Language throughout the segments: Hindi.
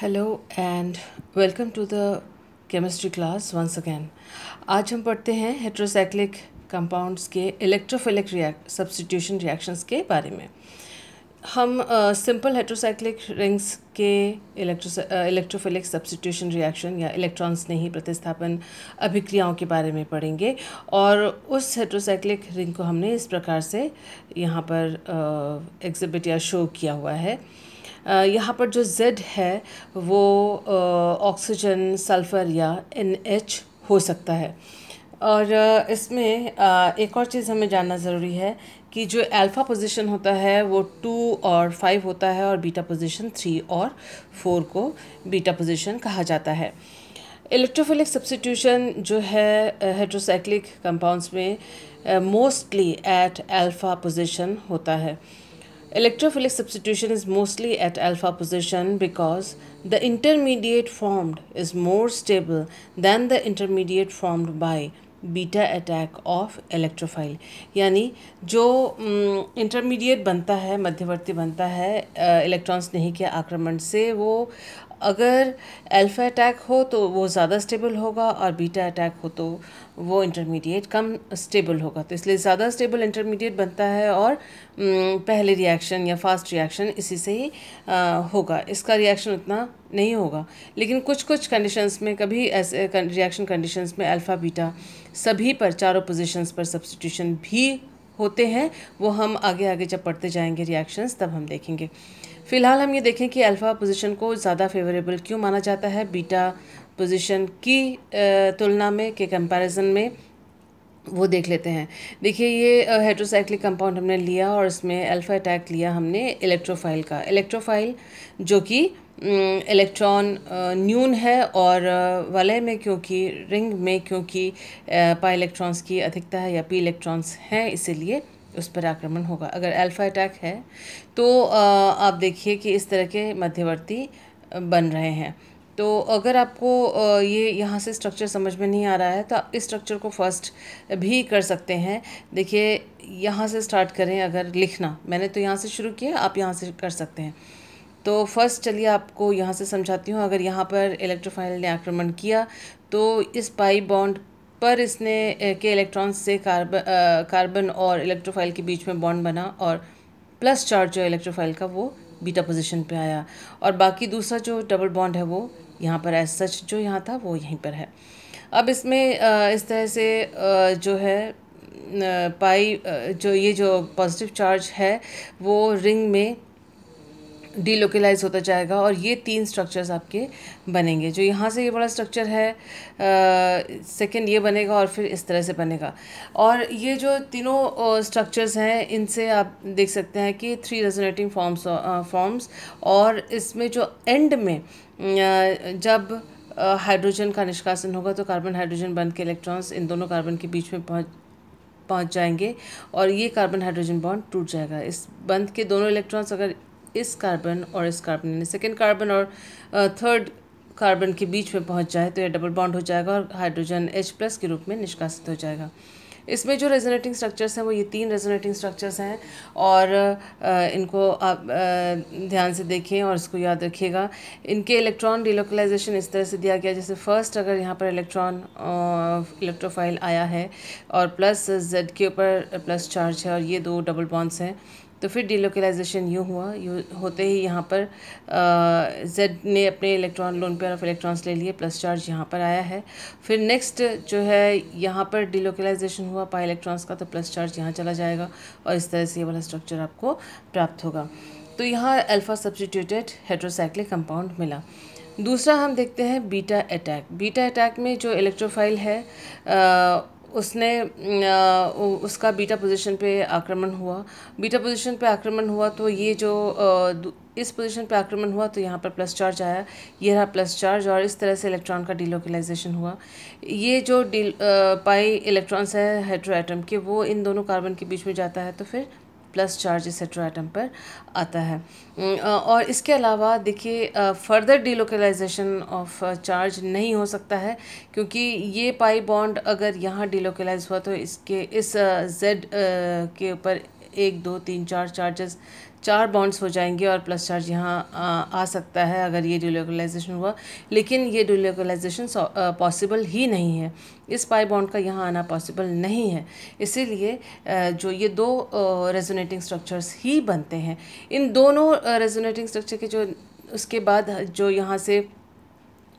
Hello and welcome to the chemistry class once again. आज हम पढ़ते हैं हेट्रोसाइक्लिक कंपाउंड्स के इलेक्ट्रोफिलिक सब्स्टिट्यूशन रिएक्शंस के बारे में। हम सिंपल हेट्रोसाइक्लिक रिंग्स के इलेक्ट्रोफिलिक सब्स्टिट्यूशन रिएक्शन या इलेक्ट्रॉन्स नहीं प्रतिस्थापन अभिक्रियाओं के बारे में पढ़ेंगे। और उस हेट्रोसाइक्लिक रिंग को हमने इस प्रकार से यहाँ पर एग्जिबिट या शो किया हुआ है। यहाँ पर जो Z है वो ऑक्सीजन, सल्फ़र या NH हो सकता है। और इसमें एक और चीज़ हमें जानना ज़रूरी है कि जो अल्फ़ा पोजीशन होता है वो 2 और 5 होता है और बीटा पोजीशन 3 और 4 को बीटा पोजीशन कहा जाता है। इलेक्ट्रोफिलिक सब्स्टिट्यूशन जो है हेट्रोसाइक्लिक कंपाउंड्स में मोस्टली एट अल्फ़ा पोजीशन होता है। Electrophilic substitution is mostly at alpha position because the intermediate formed is more stable than the intermediate formed by beta attack of electrophile. यानी जो इंटरमीडिएट बनता है, मध्यवर्ती बनता है इलेक्ट्रॉन्स नहीं के आक्रमण से, वो अगर अल्फा अटैक हो तो वो ज़्यादा स्टेबल होगा और बीटा अटैक हो तो वो इंटरमीडिएट कम स्टेबल होगा। तो इसलिए ज़्यादा स्टेबल इंटरमीडिएट बनता है और पहले रिएक्शन या फास्ट रिएक्शन इसी से ही होगा। इसका रिएक्शन उतना नहीं होगा, लेकिन कुछ कुछ कंडीशंस में कभी ऐसे रिएक्शन कंडीशंस में अल्फ़ा बीटा सभी पर, चारों पोजीशंस पर सब्स्टिट्यूशन भी होते हैं। वो हम आगे आगे जब पढ़ते जाएंगे रिएक्शंस तब हम देखेंगे। फ़िलहाल हम ये देखें कि अल्फ़ा पोजीशन को ज़्यादा फेवरेबल क्यों माना जाता है बीटा पोजीशन की तुलना में, के कंपैरिजन में, वो देख लेते हैं। देखिए ये हेट्रोसाइक्लिक कंपाउंड हमने लिया और इसमें अल्फ़ा अटैक लिया हमने इलेक्ट्रोफाइल का। इलेक्ट्रोफाइल जो कि इलेक्ट्रॉन न्यून है और वलय में क्योंकि रिंग में क्योंकि पाई इलेक्ट्रॉन्स की अधिकता है या पी इलेक्ट्रॉन्स हैं, इसीलिए उस पर आक्रमण होगा। अगर अल्फ़ा अटैक है तो आप देखिए कि इस तरह के मध्यवर्ती बन रहे हैं। तो अगर आपको ये यहाँ से स्ट्रक्चर समझ में नहीं आ रहा है तो आप इस स्ट्रक्चर को फर्स्ट भी कर सकते हैं। देखिए यहाँ से स्टार्ट करें, अगर लिखना मैंने तो यहाँ से शुरू किया, आप यहाँ से कर सकते हैं। तो फर्स्ट चलिए आपको यहाँ से समझाती हूँ। अगर यहाँ पर इलेक्ट्रोफाइल ने आक्रमण किया तो इस पाई बॉन्ड पर इसने के इलेक्ट्रॉन्स से कार्बन और इलेक्ट्रोफाइल के बीच में बॉन्ड बना और प्लस चार्ज जो इलेक्ट्रोफाइल का वो बीटा पोजीशन पे आया और बाकी दूसरा जो डबल बॉन्ड है वो यहाँ पर एज सच जो यहाँ था वो यहीं पर है। अब इसमें इस तरह से जो है पाई जो ये जो पॉजिटिव चार्ज है वो रिंग में डीलोकलाइज होता जाएगा और ये 3 स्ट्रक्चर्स आपके बनेंगे। जो यहाँ से ये बड़ा स्ट्रक्चर है, सेकंड ये बनेगा और फिर इस तरह से बनेगा। और ये जो तीनों स्ट्रक्चर्स हैं इनसे आप देख सकते हैं कि 3 रेजोनेटिंग फॉर्म्स और इसमें जो एंड में जब हाइड्रोजन का निष्कासन होगा तो कार्बन हाइड्रोजन बंध के इलेक्ट्रॉन्स इन दोनों कार्बन के बीच में पहुँच जाएंगे और ये कार्बन हाइड्रोजन बॉन्ड टूट जाएगा। इस बंध के दोनों इलेक्ट्रॉन्स अगर इस कार्बन और इस कार्बन यानी सेकेंड कार्बन और थर्ड कार्बन के बीच में पहुंच जाए तो यह डबल बॉन्ड हो जाएगा और हाइड्रोजन H+ के रूप में निष्कासित हो जाएगा। इसमें जो रेजोनेटिंग स्ट्रक्चर्स हैं वो ये 3 रेजोनेटिंग स्ट्रक्चर्स हैं और इनको आप ध्यान से देखें और इसको याद रखिएगा। इनके इलेक्ट्रॉन डिलोकलाइजेशन इस तरह से दिया गया, जैसे फर्स्ट अगर यहाँ पर इलेक्ट्रोफाइल आया है और प्लस Z के ऊपर प्लस चार्ज है और ये 2 डबल बॉन्ड्स हैं, तो फिर डीलोकलाइजेशन यूँ हुआ, यूँ होते ही यहाँ पर Z ने अपने electron lone pair of electrons ले लिए, प्लस चार्ज यहाँ पर आया है। फिर नेक्स्ट जो है यहाँ पर डीलोकलाइजेशन हुआ पाई इलेक्ट्रॉन्स का, तो प्लस चार्ज यहाँ चला जाएगा और इस तरह से ये वाला स्ट्रक्चर आपको प्राप्त होगा। तो यहाँ अल्फ़ा सब्स्टिट्यूटेड हेट्रोसाइक्लिक कंपाउंड मिला। दूसरा हम देखते हैं बीटा अटैक। बीटा अटैक में जो इलेक्ट्रोफाइल है उसने उसका बीटा पोजीशन पे आक्रमण हुआ। बीटा पोजीशन पे आक्रमण हुआ तो ये जो इस पोजीशन पे आक्रमण हुआ तो यहाँ पर प्लस चार्ज आया, ये रहा प्लस चार्ज और इस तरह से इलेक्ट्रॉन का डीलोकलाइजेशन हुआ। ये जो पाई इलेक्ट्रॉन्स है हेटेरो एटम के वो इन दोनों कार्बन के बीच में जाता है तो फिर प्लस चार्ज इस हेटेरो एटम पर आता है। और इसके अलावा देखिए फर्दर डीलोकलाइजेशन ऑफ चार्ज नहीं हो सकता है क्योंकि ये पाई बॉन्ड अगर यहाँ डीलोकलाइज हुआ तो इसके इस Z के ऊपर 1 2 3 4 चार्जेस 4 बॉन्ड्स हो जाएंगे और प्लस चार्ज यहाँ आ सकता है अगर ये डिलोकलाइजेशन हुआ, लेकिन ये डिलोकलाइजेशन पॉसिबल ही नहीं है। इस पाई बॉन्ड का यहाँ आना पॉसिबल नहीं है, इसीलिए जो ये दो रेजोनेटिंग स्ट्रक्चर्स ही बनते हैं। इन दोनों रेजोनेटिंग स्ट्रक्चर के जो उसके बाद जो यहाँ से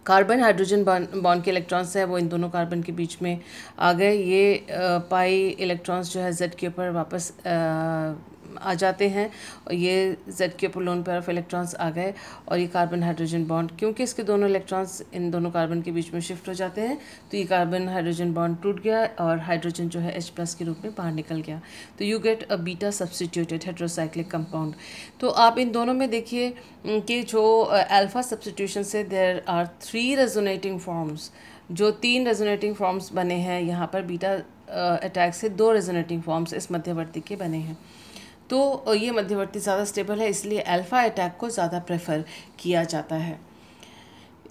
कार्बन हाइड्रोजन बॉन्ड के इलेक्ट्रॉन्स हैं वो इन दोनों कार्बन के बीच में आ गए। ये पाई इलेक्ट्रॉन्स जो है जेड के ऊपर वापस आ जाते हैं और ये जेड के ऊपर लोन पेयर ऑफ इलेक्ट्रॉन्स आ गए और ये कार्बन हाइड्रोजन बॉन्ड, क्योंकि इसके दोनों इलेक्ट्रॉन्स इन दोनों कार्बन के बीच में शिफ्ट हो जाते हैं तो ये कार्बन हाइड्रोजन बॉन्ड टूट गया और हाइड्रोजन जो है H+ के रूप में बाहर निकल गया। तो you get a beta substituted heterocyclic compound. तो आप इन दोनों में देखिए कि जो अल्फा सब्स्टिट्यूशन से देयर आर 3 रेजोनेटिंग फॉर्म्स, जो 3 रेजोनेटिंग फॉर्म्स बने हैं यहाँ पर बीटा अटैक से 2 रेजोनेटिंग फॉर्म्स इस मध्यवर्ती के बने हैं। तो ये मध्यवर्ती ज़्यादा स्टेबल है, इसलिए अल्फा अटैक को ज़्यादा प्रेफर किया जाता है।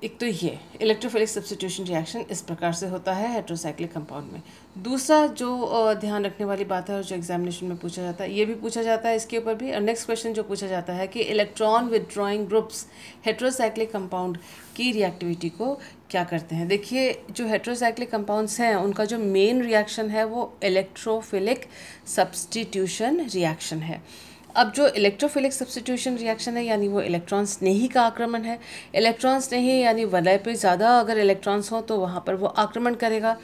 एक तो ये इलेक्ट्रोफिलिक सब्स्टिट्यूशन रिएक्शन इस प्रकार से होता है हेट्रोसाइक्लिक कंपाउंड में। दूसरा जो ध्यान रखने वाली बात है और जो एग्जामिनेशन में पूछा जाता है, ये भी पूछा जाता है इसके ऊपर भी, और नेक्स्ट क्वेश्चन जो पूछा जाता है कि electron withdrawing groups heterocyclic compound की रिएक्टिविटी को क्या करते हैं। देखिए जो हेट्रोसाइक्लिक कंपाउंड्स हैं उनका जो मेन रिएक्शन है वो इलेक्ट्रोफिलिक सब्स्टिट्यूशन रिएक्शन है। अब जो इलेक्ट्रोफिलिक सब्स्टिट्यूशन रिएक्शन है यानी वो इलेक्ट्रॉन स्नेही का आक्रमण है। इलेक्ट्रॉन स्नेही यानी वलय पे ज़्यादा अगर इलेक्ट्रॉन्स हों तो वहाँ पर वो आक्रमण करेगा,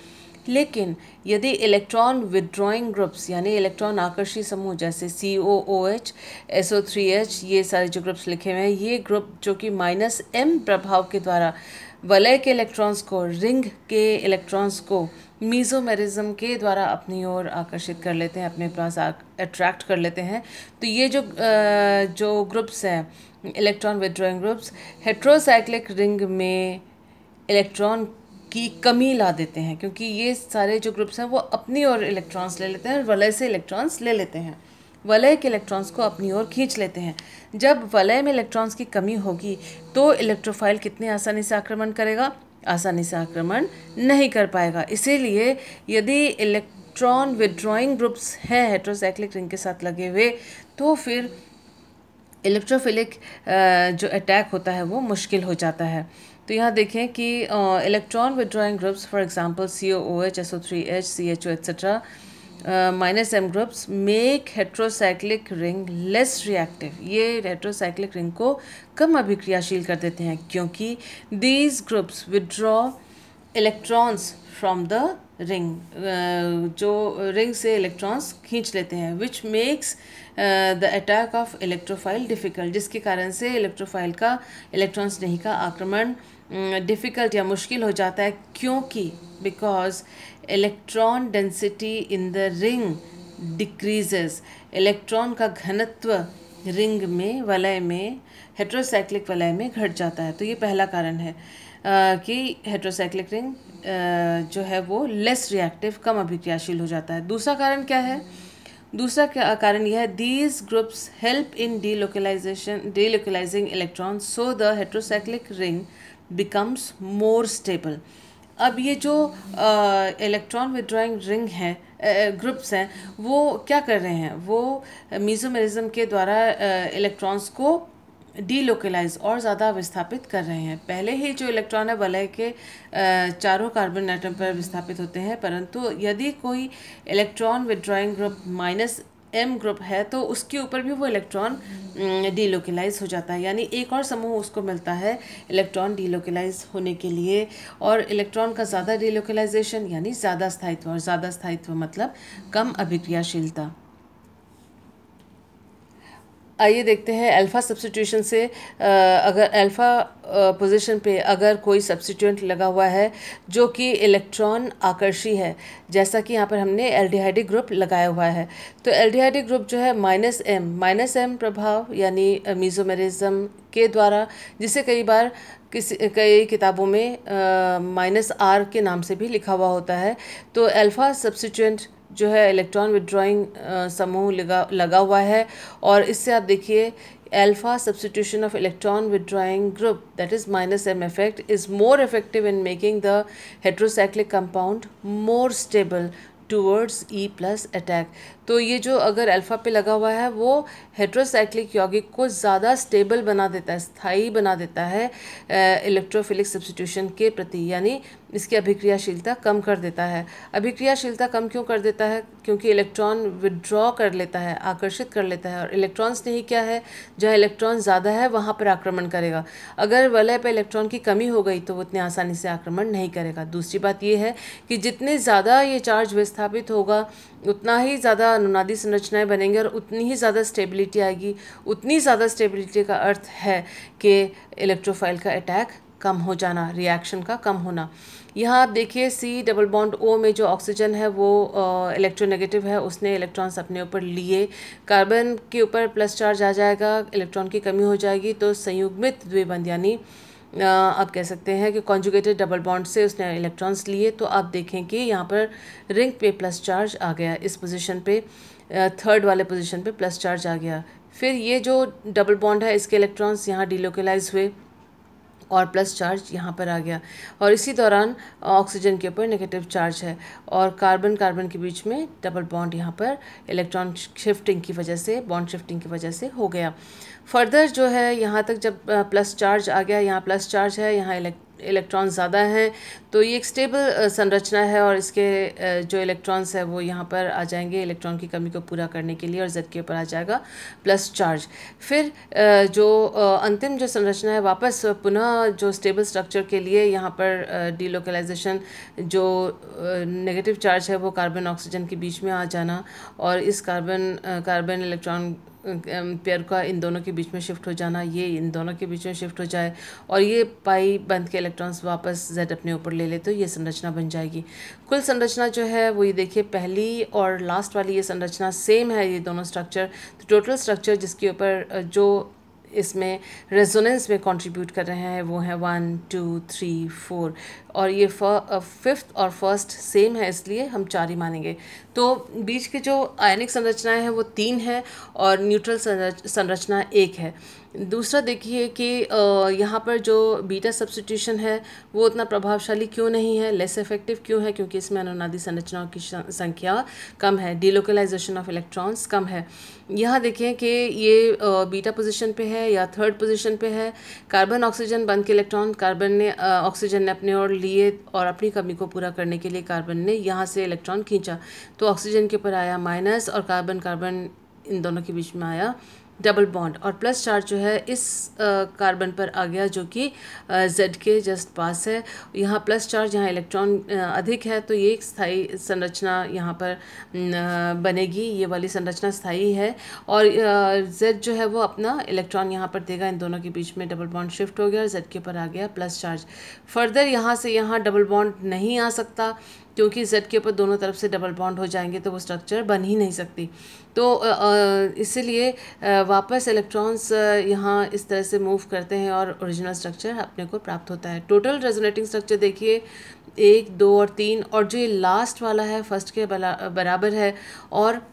लेकिन यदि इलेक्ट्रॉन विथड्रॉइंग ग्रुप्स यानी इलेक्ट्रॉन आकर्षी समूह जैसे COOH, SO3H, ये सारे जो ग्रुप्स लिखे हुए हैं, ये ग्रुप जो कि -m प्रभाव के द्वारा वलय के इलेक्ट्रॉन्स को, रिंग के इलेक्ट्रॉन्स को मीज़ोमेरिज्म के द्वारा अपनी ओर आकर्षित कर लेते हैं, अपने पास अट्रैक्ट कर लेते हैं। तो ये जो ग्रुप्स हैं electron withdrawing groups heterocyclic ring में इलेक्ट्रॉन की कमी ला देते हैं, क्योंकि ये सारे जो ग्रुप्स हैं वो अपनी ओर इलेक्ट्रॉन्स ले लेते हैं और वलय से इलेक्ट्रॉन्स ले लेते हैं, वलय के इलेक्ट्रॉन्स को अपनी ओर खींच लेते हैं। जब वलय में इलेक्ट्रॉन्स की कमी होगी तो इलेक्ट्रोफाइल कितनी आसानी से आक्रमण करेगा, आसानी से आक्रमण नहीं कर पाएगा। इसीलिए यदि इलेक्ट्रॉन विथड्रॉइंग ग्रुप्स हैं हेट्रोसाइक्लिक रिंग के साथ लगे हुए तो फिर इलेक्ट्रोफिलिक जो अटैक होता है वो मुश्किल हो जाता है। तो यहाँ देखें कि electron withdrawing groups for example COOH, SO3H, CHO etc. -m groups make heterocyclic ring less reactive. ये हेट्रोसाइक्लिक रिंग को कम अभिक्रियाशील कर देते हैं क्योंकि these groups withdraw electrons from the ring, जो रिंग से इलेक्ट्रॉन्स खींच लेते हैं, which makes the attack of electrophile difficult, जिसके कारण से इलेक्ट्रोफाइल का इलेक्ट्रॉन स्नेही का आक्रमण डिफ़िकल्ट या मुश्किल हो जाता है, क्योंकि because electron density in the ring decreases, electron का घनत्व रिंग में, वलय में, हेट्रोसाइक्लिक वलय में घट जाता है। तो ये पहला कारण है कि हेट्रोसाइक्लिक रिंग जो है वो लेस रिएक्टिव, कम अभिक्रियाशील हो जाता है। दूसरा कारण क्या है? दूसरा कारण यह है these groups help in delocalizing electron so the heterocyclic ring becomes more stable. अब ये जो इलेक्ट्रॉन विथड्रॉइंग रिंग है ग्रुप्स हैं वो क्या कर रहे हैं, वो मीज़ोमेरिज्म के द्वारा इलेक्ट्रॉन्स को डीलोकलाइज और ज़्यादा विस्थापित कर रहे हैं। पहले ही जो इलेक्ट्रॉन है वलय के चारों कार्बन एटम पर विस्थापित होते हैं, परंतु यदि कोई electron withdrawing group -m group है तो उसके ऊपर भी वो इलेक्ट्रॉन डीलोकलाइज हो जाता है, यानी एक और समूह उसको मिलता है इलेक्ट्रॉन डीलोकलाइज होने के लिए। और इलेक्ट्रॉन का ज़्यादा डीलोकलाइजेशन यानी ज़्यादा स्थायित्व, और ज़्यादा स्थायित्व मतलब कम अभिक्रियाशीलता। आइए देखते हैं अल्फ़ा सब्स्टिट्यूशन से अगर अल्फ़ा पोजीशन पे अगर कोई सब्स्टिट्यूएंट लगा हुआ है जो कि इलेक्ट्रॉन आकर्षी है, जैसा कि यहाँ पर हमने एल्डिहाइडिक ग्रुप लगाया हुआ है, तो एल्डिहाइडिक ग्रुप जो है -m प्रभाव यानी मीज़ोमेरिज्म के द्वारा, जिसे कई किताबों में -r के नाम से भी लिखा हुआ होता है। तो अल्फ़ा सब्स्टिट्यूएंट जो है इलेक्ट्रॉन विथड्रॉइंग समूह लगा हुआ है, और इससे आप देखिए alpha substitution of electron withdrawing group that is -m effect is more effective in making the heterocyclic compound more stable towards E+ attack. तो ये जो अगर अल्फ़ा पे लगा हुआ है वो हेट्रोसाइक्लिक यौगिक को ज़्यादा स्टेबल बना देता है, स्थायी बना देता है इलेक्ट्रोफिलिक सब्स्टिट्यूशन के प्रति, यानी इसकी अभिक्रियाशीलता कम कर देता है। अभिक्रियाशीलता कम क्यों कर देता है? क्योंकि इलेक्ट्रॉन विड्रॉ कर लेता है, आकर्षित कर लेता है, और इलेक्ट्रॉन्स ने ही क्या है, जहाँ इलेक्ट्रॉन ज़्यादा है वहाँ पर आक्रमण करेगा। अगर वलय पर इलेक्ट्रॉन की कमी हो गई तो वो इतनी आसानी से आक्रमण नहीं करेगा। दूसरी बात ये है कि जितने ज़्यादा ये चार्ज विस्थापित होगा उतना ही ज़्यादा अनुनादी संरचनाएं बनेंगी और उतनी ही ज़्यादा स्टेबिलिटी आएगी। उतनी ज़्यादा स्टेबिलिटी का अर्थ है कि इलेक्ट्रोफाइल का अटैक कम हो जाना, रिएक्शन का कम होना। यहाँ आप देखिए सी डबल बॉन्ड ओ में जो ऑक्सीजन है वो इलेक्ट्रोनेगेटिव है, उसने इलेक्ट्रॉन्स अपने ऊपर लिए। कार्बन के ऊपर प्लस चार्ज आ जाएगा, इलेक्ट्रॉन की कमी हो जाएगी तो संयुग्मित द्विबंध यानी आप कह सकते हैं कि कॉन्जुगेटेड डबल बॉन्ड से उसने इलेक्ट्रॉन्स लिए। तो आप देखें कि यहाँ पर रिंग पे प्लस चार्ज आ गया, इस पोजीशन पे थर्ड वाले पोजीशन पे प्लस चार्ज आ गया। फिर ये जो डबल बॉन्ड है इसके इलेक्ट्रॉन्स यहाँ डिलोकलाइज हुए और प्लस चार्ज यहाँ पर आ गया, और इसी दौरान ऑक्सीजन के ऊपर नेगेटिव चार्ज है और कार्बन कार्बन के बीच में डबल बॉन्ड यहाँ पर इलेक्ट्रॉन शिफ्टिंग की वजह से, बॉन्ड शिफ्टिंग की वजह से हो गया। फर्दर जो है यहाँ तक जब प्लस चार्ज आ गया, यहाँ प्लस चार्ज है, यहाँ इलेक्ट्रॉन ज़्यादा हैं, तो ये एक स्टेबल संरचना है और इसके जो इलेक्ट्रॉन्स है वो यहाँ पर आ जाएंगे इलेक्ट्रॉन की कमी को पूरा करने के लिए, और Z के ऊपर आ जाएगा प्लस चार्ज। फिर जो अंतिम जो संरचना है वापस पुनः जो स्टेबल स्ट्रक्चर के लिए यहाँ पर डीलोकलाइजेशन, जो नेगेटिव चार्ज है वो कार्बन ऑक्सीजन के बीच में आ जाना और इस कार्बन इलेक्ट्रॉन पेयर का इन दोनों के बीच में शिफ्ट हो जाना, ये इन दोनों के बीच में शिफ्ट हो जाए और ये पाई बंद के इलेक्ट्रॉन्स वापस Z अपने ऊपर ले ले तो ये संरचना बन जाएगी। कुल संरचना जो है वो ये देखिए, पहली और लास्ट वाली ये संरचना सेम है, ये दोनों स्ट्रक्चर। तो टोटल स्ट्रक्चर जिसके ऊपर जो इसमें रेजोनेंस में कंट्रीब्यूट कर रहे हैं वो है 1 2 3 4, और ये फिफ्थ और फर्स्ट सेम है इसलिए हम 4 ही मानेंगे। तो बीच के जो आयनिक संरचनाएं हैं वो 3 है और न्यूट्रल संरचना 1 है। दूसरा देखिए कि यहाँ पर जो बीटा सब्स्टिट्यूशन है वो उतना प्रभावशाली क्यों नहीं है, लेस इफेक्टिव क्यों है? क्योंकि इसमें अनुनादी संरचनाओं की संख्या कम है, डिलोकलाइजेशन ऑफ इलेक्ट्रॉन्स कम है। यहाँ देखें कि ये बीटा पोजीशन पे है या थर्ड पोजीशन पे है। कार्बन ऑक्सीजन बंद के इलेक्ट्रॉन ऑक्सीजन ने अपने ओर लिए और अपनी कमी को पूरा करने के लिए कार्बन ने यहाँ से इलेक्ट्रॉन खींचा, तो ऑक्सीजन के ऊपर आया माइनस और कार्बन कार्बन इन दोनों के बीच में आया डबल बॉन्ड, और प्लस चार्ज जो है इस कार्बन पर आ गया जो कि Z के जस्ट पास है। यहाँ प्लस चार्ज, यहाँ इलेक्ट्रॉन अधिक है तो ये एक स्थायी संरचना यहाँ पर बनेगी, ये वाली संरचना स्थायी है और Z जो है वो अपना इलेक्ट्रॉन यहाँ पर देगा, इन दोनों के बीच में डबल बॉन्ड शिफ्ट हो गया और Z के ऊपर आ गया प्लस चार्ज। फर्दर यहाँ से यहाँ डबल बॉन्ड नहीं आ सकता क्योंकि Z के ऊपर दोनों तरफ से डबल बॉन्ड हो जाएंगे तो वो स्ट्रक्चर बन ही नहीं सकती। तो इसीलिए वापस इलेक्ट्रॉन्स यहाँ इस तरह से मूव करते हैं और ओरिजिनल स्ट्रक्चर अपने को प्राप्त होता है। टोटल रेजोनेटिंग स्ट्रक्चर देखिए 1 2 और 3, और जो ये लास्ट वाला है फर्स्ट के बराबर है, और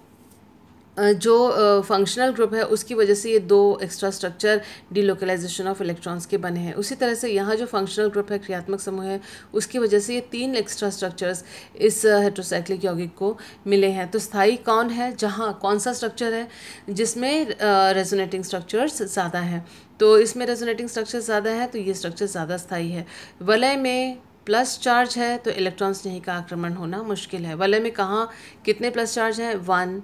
जो फंक्शनल ग्रुप है उसकी वजह से ये 2 extra structure delocalisation of electrons के बने हैं। उसी तरह से यहाँ जो फंक्शनल ग्रुप है, क्रियात्मक समूह है, उसकी वजह से ये 3 एक्स्ट्रा स्ट्रक्चर्स इस हेट्रोसाइक्लिक यौगिक को मिले हैं। तो स्थायी कौन है, जहाँ कौन सा स्ट्रक्चर है जिसमें रेजोनेटिंग स्ट्रक्चर्स ज़्यादा हैं? तो इसमें रेजोनेटिंग स्ट्रक्चर ज़्यादा है तो ये स्ट्रक्चर ज़्यादा स्थायी है। वलय में प्लस चार्ज है तो इलेक्ट्रॉन्स नहीं का आक्रमण होना मुश्किल है। वलय में कहाँ कितने प्लस चार्ज हैं? 1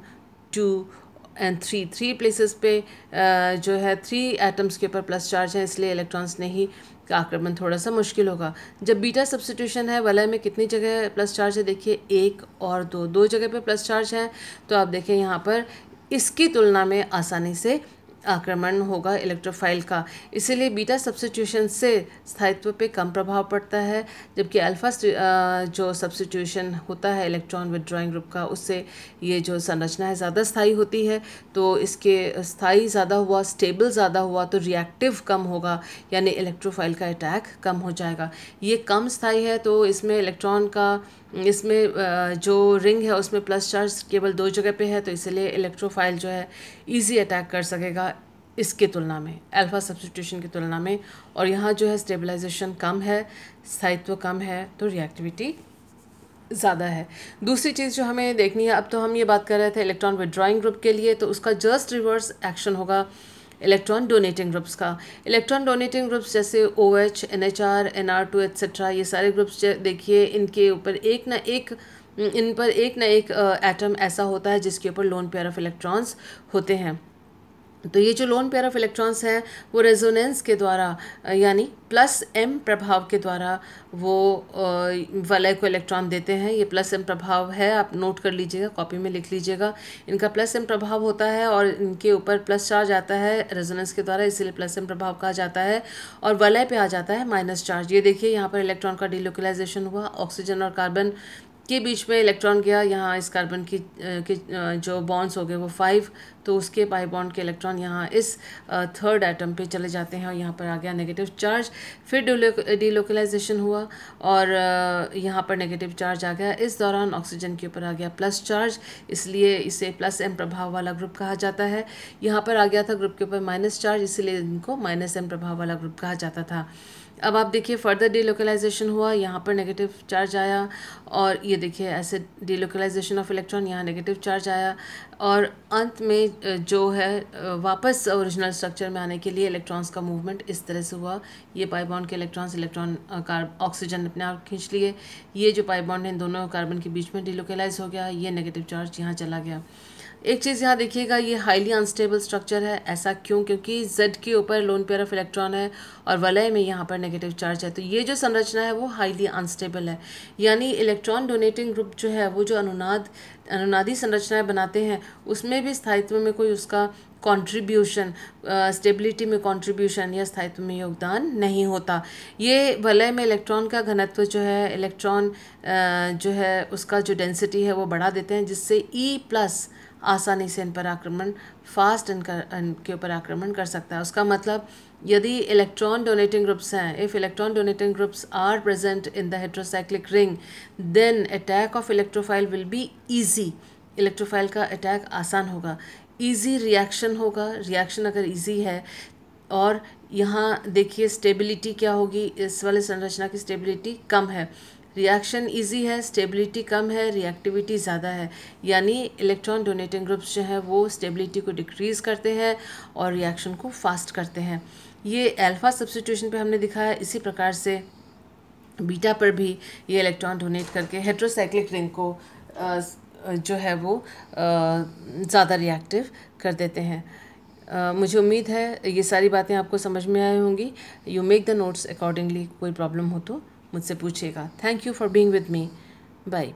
2 एंड 3 प्लेसेस पे जो है 3 एटम्स के ऊपर प्लस चार्ज है, इसलिए इलेक्ट्रॉन्स नहीं का आक्रमण थोड़ा सा मुश्किल होगा। जब बीटा सब्स्टिट्यूशन है, वलय में कितनी जगह प्लस चार्ज है? देखिए 1 और 2 जगह पे प्लस चार्ज है, तो आप देखें यहाँ पर इसकी तुलना में आसानी से आक्रमण होगा इलेक्ट्रोफाइल का, इसीलिए बीटा सब्स्टिट्यूशन से स्थायित्व पे कम प्रभाव पड़ता है, जबकि अल्फा जो सब्स्टिट्यूशन होता है इलेक्ट्रॉन विथड्रॉइंग ग्रुप का, उससे ये जो संरचना है ज़्यादा स्थायी होती है। तो इसके स्थायी ज़्यादा हुआ, स्टेबल ज़्यादा हुआ तो रिएक्टिव कम होगा, यानी इलेक्ट्रोफाइल का अटैक कम हो जाएगा। ये कम स्थायी है तो इसमें इलेक्ट्रॉन का, इसमें जो रिंग है उसमें प्लस चार्ज केवल 2 जगह पे है, तो इसलिए इलेक्ट्रोफाइल जो है इजी अटैक कर सकेगा इसके तुलना में, अल्फा सब्स्टिट्यूशन की तुलना में। और यहाँ जो है स्टेबलाइजेशन कम है, स्थायित्व कम है, तो रिएक्टिविटी ज़्यादा है। दूसरी चीज़ जो हमें देखनी है, अब तो हम ये बात कर रहे थे इलेक्ट्रॉन विड्रॉइंग ग्रुप के लिए, तो उसका जस्ट रिवर्स एक्शन होगा इलेक्ट्रॉन डोनेटिंग ग्रुप्स का। इलेक्ट्रॉन डोनेटिंग ग्रुप्स जैसे OH, NHR, NR2 एक्सेट्रा, ये सारे ग्रुप्स देखिए, इनके ऊपर इन पर एक ना एक एटम ऐसा होता है जिसके ऊपर लोन पेयर ऑफ इलेक्ट्रॉन्स होते हैं। तो ये जो लोन पेयर ऑफ इलेक्ट्रॉन्स हैं वो रेजोनेंस के द्वारा यानी +m प्रभाव के द्वारा वो वलय को इलेक्ट्रॉन देते हैं। ये +m प्रभाव है, आप नोट कर लीजिएगा, कॉपी में लिख लीजिएगा। इनका +m प्रभाव होता है और इनके ऊपर प्लस चार्ज आता है रेजोनेंस के द्वारा, इसीलिए +m प्रभाव कहा जाता है। और वलय पे आ जाता है माइनस चार्ज। ये देखिए यहाँ पर इलेक्ट्रॉन का डिलोकलाइजेशन हुआ, ऑक्सीजन और कार्बन के बीच में इलेक्ट्रॉन गया, यहाँ इस कार्बन की जो बॉन्ड्स हो गए वो 5, तो उसके पाई बॉन्ड के इलेक्ट्रॉन यहाँ इस थर्ड एटम पे चले जाते हैं और यहाँ पर आ गया नेगेटिव चार्ज। फिर डिलोकलाइजेशन हुआ और यहाँ पर नेगेटिव चार्ज आ गया। इस दौरान ऑक्सीजन के ऊपर आ गया प्लस चार्ज, इसलिए इसे +m प्रभाव वाला ग्रुप कहा जाता है। यहाँ पर आ गया था ग्रुप के ऊपर माइनस चार्ज, इसलिए इनको -m प्रभाव वाला ग्रुप कहा जाता था। अब आप देखिए फर्दर डिलोकलाइजेशन हुआ, यहाँ पर नेगेटिव चार्ज आया और ये देखिए ऐसे डिलोकलाइजेशन ऑफ इलेक्ट्रॉन, यहाँ नेगेटिव चार्ज आया और अंत में जो है वापस ओरिजिनल स्ट्रक्चर में आने के लिए इलेक्ट्रॉन्स का मूवमेंट इस तरह से हुआ। ये पाई बॉन्ड के इलेक्ट्रॉन ऑक्सीजन अपने आप खींच लिए, ये जो पाई बॉन्ड है इन दोनों कार्बन के बीच में डिलोकलाइज हो गया, ये नेगेटिव चार्ज यहाँ चला गया। एक चीज़ यहाँ देखिएगा, ये हाईली अनस्टेबल स्ट्रक्चर है। ऐसा क्यों? क्योंकि Z के ऊपर लोन पेयर ऑफ इलेक्ट्रॉन है और वलय में यहाँ पर नेगेटिव चार्ज है, तो ये जो संरचना है वो हाईली अनस्टेबल है। यानी इलेक्ट्रॉन डोनेटिंग ग्रुप जो है वो जो अनुनादी संरचनाएं बनाते हैं उसमें भी स्थायित्व में कोई उसका कंट्रीब्यूशन, स्टेबिलिटी में कंट्रीब्यूशन या स्थायित्व में योगदान नहीं होता। ये वलय में इलेक्ट्रॉन का घनत्व जो है, इलेक्ट्रॉन जो है उसका जो डेंसिटी है वो बढ़ा देते हैं, जिससे E+ आसानी से इन पर आक्रमण, फास्ट इनके ऊपर आक्रमण कर सकता है। उसका मतलब यदि इलेक्ट्रॉन डोनेटिंग ग्रुप्स हैं, if electron donating groups are present in the heterocyclic ring, then attack of electrophile will be easy. Electrophile का अटैक आसान होगा, ईजी रिएक्शन होगा। रिएक्शन अगर ईजी है और यहाँ देखिए स्टेबिलिटी क्या होगी, इस वाले संरचना की स्टेबिलिटी कम है। रिएक्शन इजी है, स्टेबिलिटी कम है, रिएक्टिविटी ज़्यादा है। यानी इलेक्ट्रॉन डोनेटिंग ग्रुप्स जो हैं वो स्टेबिलिटी को डिक्रीज़ करते हैं और रिएक्शन को फास्ट करते हैं। ये अल्फा सब्स्टिट्यूशन पे हमने दिखाया, इसी प्रकार से बीटा पर भी ये इलेक्ट्रॉन डोनेट करके हेट्रोसाइक्लिक रिंग को जो है वो ज़्यादा रिएक्टिव कर देते हैं। मुझे उम्मीद है ये सारी बातें आपको समझ में आई होंगी। You make the notes accordingly. कोई प्रॉब्लम हो तो मुझसे पूछिएगा। Thank you for being with me. Bye.